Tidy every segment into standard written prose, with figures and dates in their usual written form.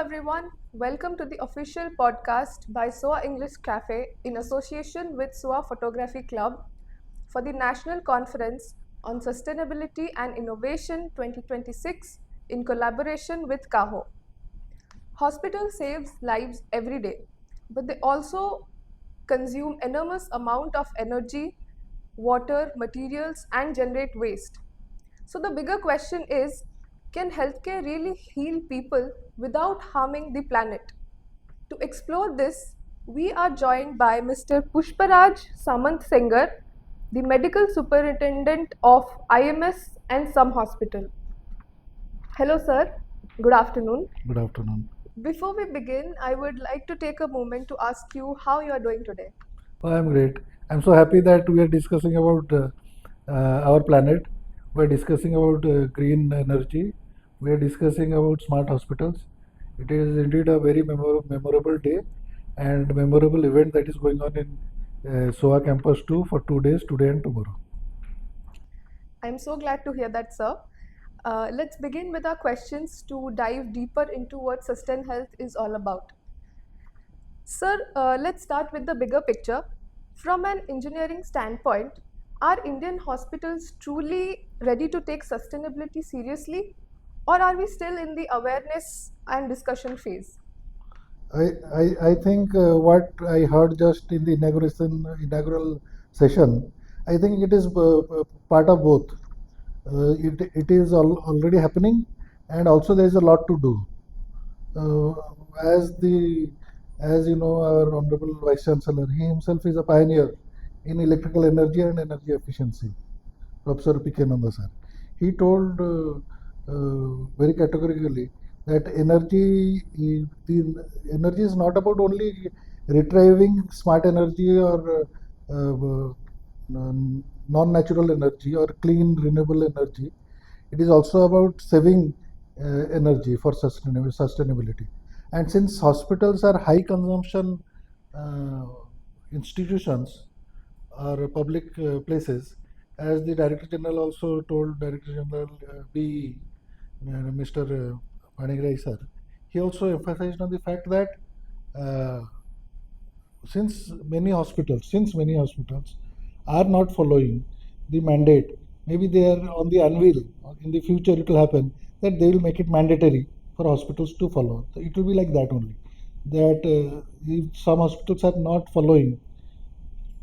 everyone. Welcome to the official podcast by SOA English Cafe in association with SOA Photography Club for the National Conference on Sustainability and Innovation 2026 in collaboration with CAHO. Hospital saves lives every day, but they also consume enormous amount of energy, water, materials and generate waste. So the bigger question is, can healthcare really heal people without harming the planet? To explore this, we are joined by Mr. Pusparaj Samantasinghar, the medical superintendent of IMS and some hospital. Hello sir, good afternoon. Good afternoon. Before we begin, I would like to take a moment to ask you how you are doing today. I'm great. I'm so happy that we are discussing about our planet. We are discussing about green energy. We are discussing about smart hospitals. It is indeed a very memorable day and memorable event that is going on in SOA Campus 2 for 2 days, today and tomorrow. I'm so glad to hear that, sir. Let's begin with our questions to dive deeper into what Sustain Health is all about. Sir, let's start with the bigger picture. From an engineering standpoint, are Indian hospitals truly ready to take sustainability seriously, or are we still in the awareness and discussion phase? I think what I heard just in the inaugural session, I think it is part of both. It is already happening, and also there is a lot to do. Uh, as the as you know, our honorable vice chancellor, he himself is a pioneer in electrical energy and energy efficiency. Professor P.K. Nanda sir. He told very categorically that the energy is not about only retrieving smart energy or non-natural energy or clean renewable energy. It is also about saving energy for sustainability. And since hospitals are high consumption uh, institutions or public places, as the Director General also told Director General BE, Mr. Panigrai sir, he also emphasized on the fact that uh, since many hospitals are not following the mandate, maybe they are on the anvil. In the future, it will happen that they will make it mandatory for hospitals to follow. So it will be like that only. That if some hospitals are not following,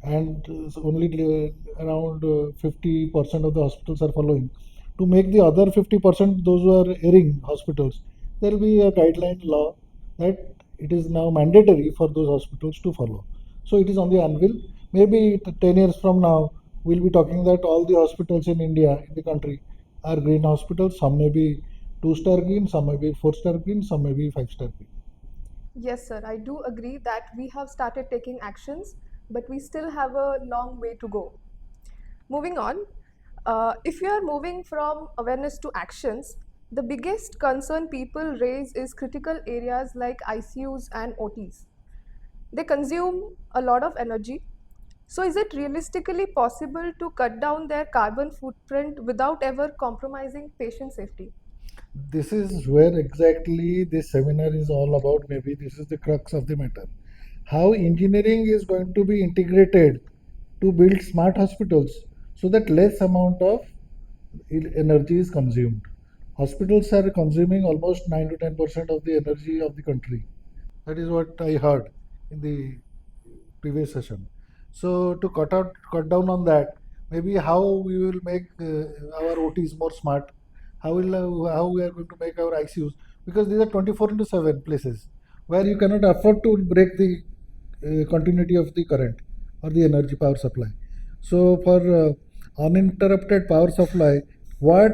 and only around 50% of the hospitals are following, to make the other 50%, those who are erring hospitals, there will be a guideline law that it is now mandatory for those hospitals to follow. So it is on the anvil. Maybe 10 years from now, we'll be talking that all the hospitals in India, in the country, are green hospitals. Some may be 2-star green, some may be 4-star green, some may be 5-star green. Yes, sir, I do agree that we have started taking actions, but we still have a long way to go. Moving on, if you are moving from awareness to actions, the biggest concern people raise is critical areas like ICUs and OTs. They consume a lot of energy. So, is it realistically possible to cut down their carbon footprint without ever compromising patient safety? This is where exactly this seminar is all about. Maybe this is the crux of the matter. How engineering is going to be integrated to build smart hospitals so that less amount of energy is consumed. Hospitals are consuming almost 9 to 10% of the energy of the country. That is what I heard in the previous session. So to cut down on that, maybe how we will make our OTs more smart, how we are going to make our ICUs, because these are 24 into 7 places where you cannot afford to break the continuity of the current or the energy power supply. So for uninterrupted power supply, what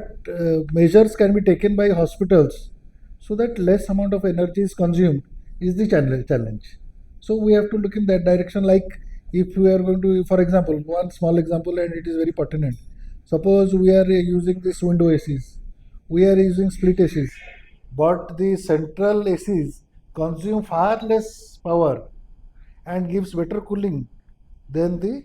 measures can be taken by hospitals so that less amount of energy is consumed is the challenge. So we have to look in that direction. Like if we are going to, for example, one small example, and it is very pertinent. Suppose we are using this window ACs, we are using split ACs, but the central ACs consume far less power and gives better cooling than the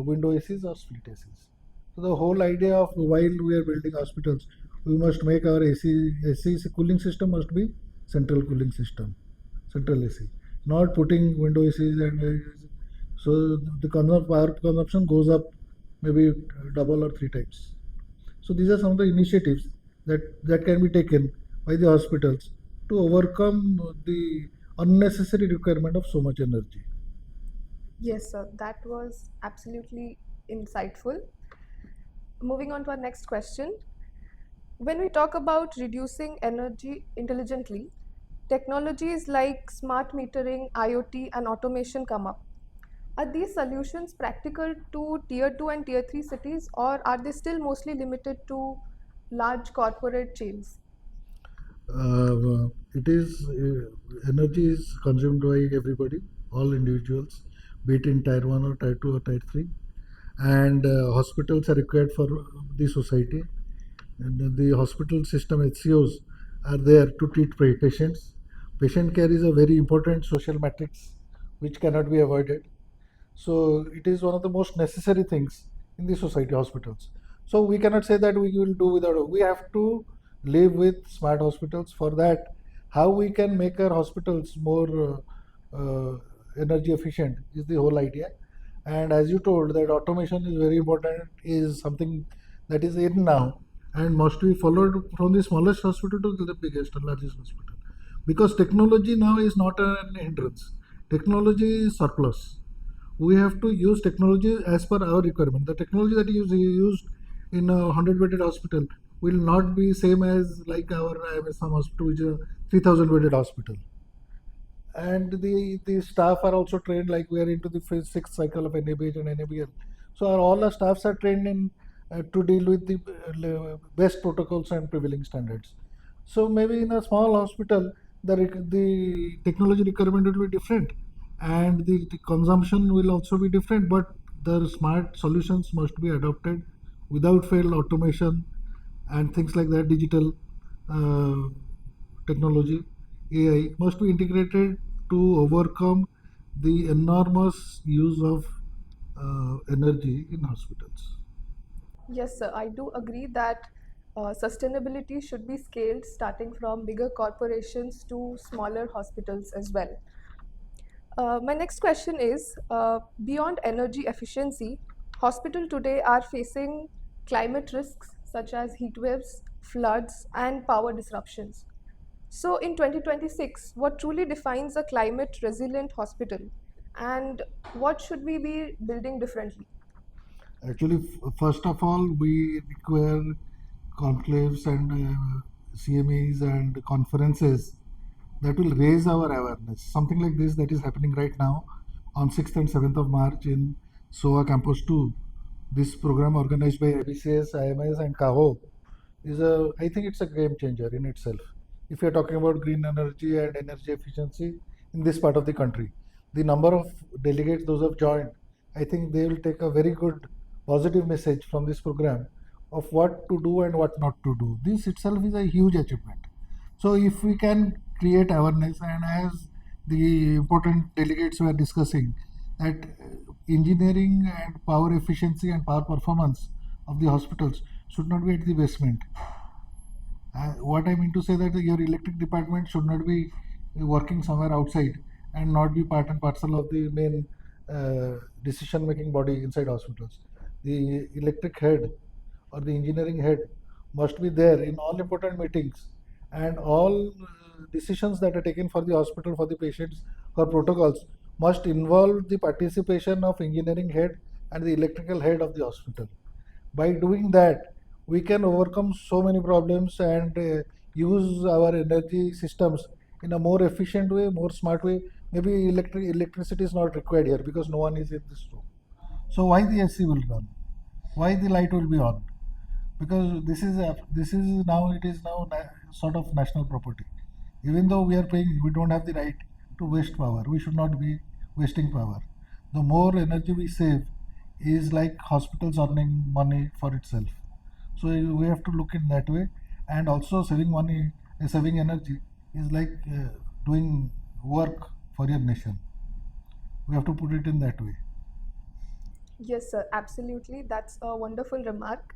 window ACs or split ACs. So the whole idea of while we are building hospitals, we must make our AC cooling system must be central cooling system, central AC, not putting window ACs and so the power consumption goes up maybe double or three times. So these are some of the initiatives that can be taken by the hospitals to overcome the unnecessary requirement of so much energy. Yes, sir, that was absolutely insightful. Moving on to our next question. When we talk about reducing energy intelligently, technologies like smart metering, IoT, and automation come up. Are these solutions practical to tier 2 and tier 3 cities, or are they still mostly limited to large corporate chains? It is energy is consumed by everybody, all individuals, be it in tier 1 or tier 2 or tier 3, and hospitals are required for the society, and the hospital system HCOs are there to treat patients. Patient care is a very important social matrix which cannot be avoided. So it is one of the most necessary things in the society hospitals. So we cannot say that we will do without. We have to live with smart hospitals. For that, how we can make our hospitals more energy efficient is the whole idea. And as you told, that automation is very important. Is something that is in now and must be followed from the smallest hospital to the biggest and largest hospital. Because technology now is not an hindrance. Technology is surplus. We have to use technology as per our requirement. The technology that is used in a 100 bedded hospital will not be same as like our some hospital which is a 3000 bedded hospital. And the staff are also trained, like we are into the sixth cycle of NABH and NABL. So all our staffs are trained in to deal with the best protocols and prevailing standards. So maybe in a small hospital, the technology requirement will be different, and the consumption will also be different. But the smart solutions must be adopted without fail. Automation and things like that, digital uh, technology, AI must be integrated to overcome the enormous use of energy in hospitals. Yes, sir, I do agree that sustainability should be scaled starting from bigger corporations to smaller hospitals as well. My next question is beyond energy efficiency, hospitals today are facing climate risks such as heat waves, floods, and power disruptions. So, in 2026, what truly defines a climate resilient hospital, and what should we be building differently? Actually, first of all, we require conclaves and CMEs and conferences that will raise our awareness. Something like this that is happening right now on 6th and 7th of March in SOA Campus 2. This program organized by ABCS, IMS, and CAHO is a, I think it's a game changer in itself. If you're talking about green energy and energy efficiency in this part of the country, the number of delegates those have joined, I think they will take a very good positive message from this program of what to do and what not to do. This itself is a huge achievement. So if we can create awareness, and as the important delegates were discussing, that engineering and power efficiency and power performance of the hospitals should not be at the basement. What I mean to say that your electric department should not be working somewhere outside and not be part and parcel of the main decision-making body inside hospitals. The electric head or the engineering head must be there in all important meetings, and all decisions that are taken for the hospital, for the patients, for protocols must involve the participation of engineering head and the electrical head of the hospital. By doing that, we can overcome so many problems and use our energy systems in a more efficient way, more smart way. Maybe electricity is not required here because no one is in this room. So why the AC will run? Why the light will be on? Because this is now, it is now sort of national property. Even though we are paying, we don't have the right to waste power. We should not be wasting power. The more energy we save is like hospitals earning money for itself. So we have to look in that way, and also saving money, saving energy is like doing work for your nation. We have to put it in that way. Yes, sir, absolutely. That's a wonderful remark.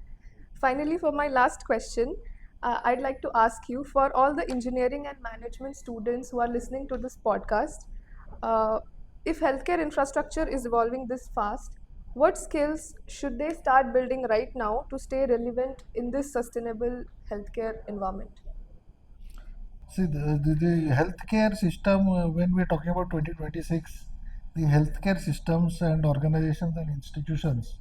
Finally, for my last question, I'd like to ask you, for all the engineering and management students who are listening to this podcast, uh, if healthcare infrastructure is evolving this fast, what skills should they start building right now to stay relevant in this sustainable healthcare environment? See, the healthcare system, when we're talking about 2026, the healthcare systems and organizations and institutions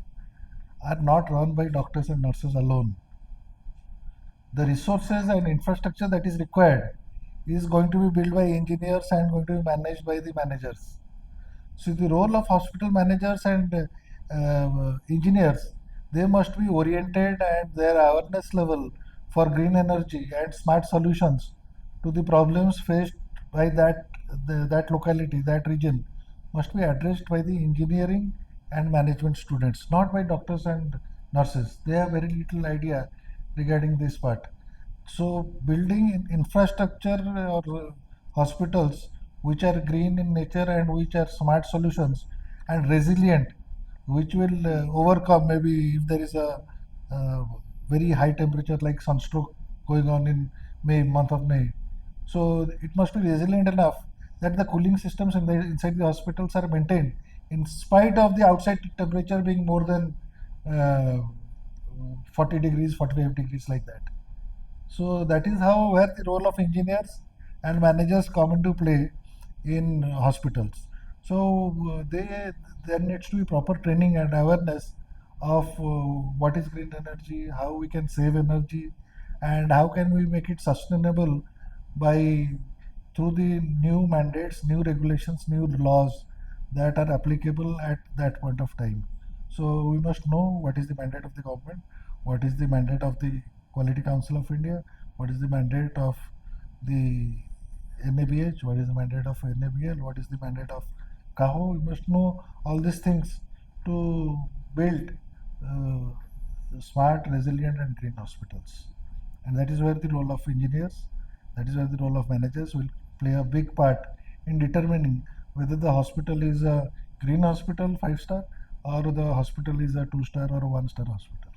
are not run by doctors and nurses alone. The resources and infrastructure that is required is going to be built by engineers and going to be managed by the managers. So the role of hospital managers and engineers, they must be oriented and their awareness level for green energy and smart solutions to the problems faced by that locality, that region, must be addressed by the engineering and management students, not by doctors and nurses. They have very little idea regarding this part. So building infrastructure or hospitals which are green in nature and which are smart solutions and resilient, which will overcome maybe if there is a very high temperature like sunstroke going on in month of May. So it must be resilient enough that the cooling systems inside the hospitals are maintained in spite of the outside temperature being more than 40 degrees, 45 degrees like that. So that is how where the role of engineers and managers come into play in hospitals. So there needs to be proper training and awareness of what is green energy, how we can save energy, and how can we make it sustainable by through the new mandates, new regulations, new laws that are applicable at that point of time. So we must know what is the mandate of the government, what is the mandate of the Quality Council of India, what is the mandate of the NABH, what is the mandate of NABL, what is the mandate of CAHO. We must know all these things to build smart, resilient, and green hospitals. And that is where the role of engineers, that is where the role of managers will play a big part in determining whether the hospital is a green hospital, 5 star, or the hospital is a 2 star or a 1 star hospital.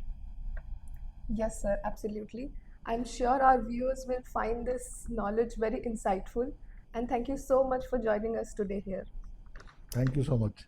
Yes, sir, absolutely. I'm sure our viewers will find this knowledge very insightful. And thank you so much for joining us today here. Thank you so much.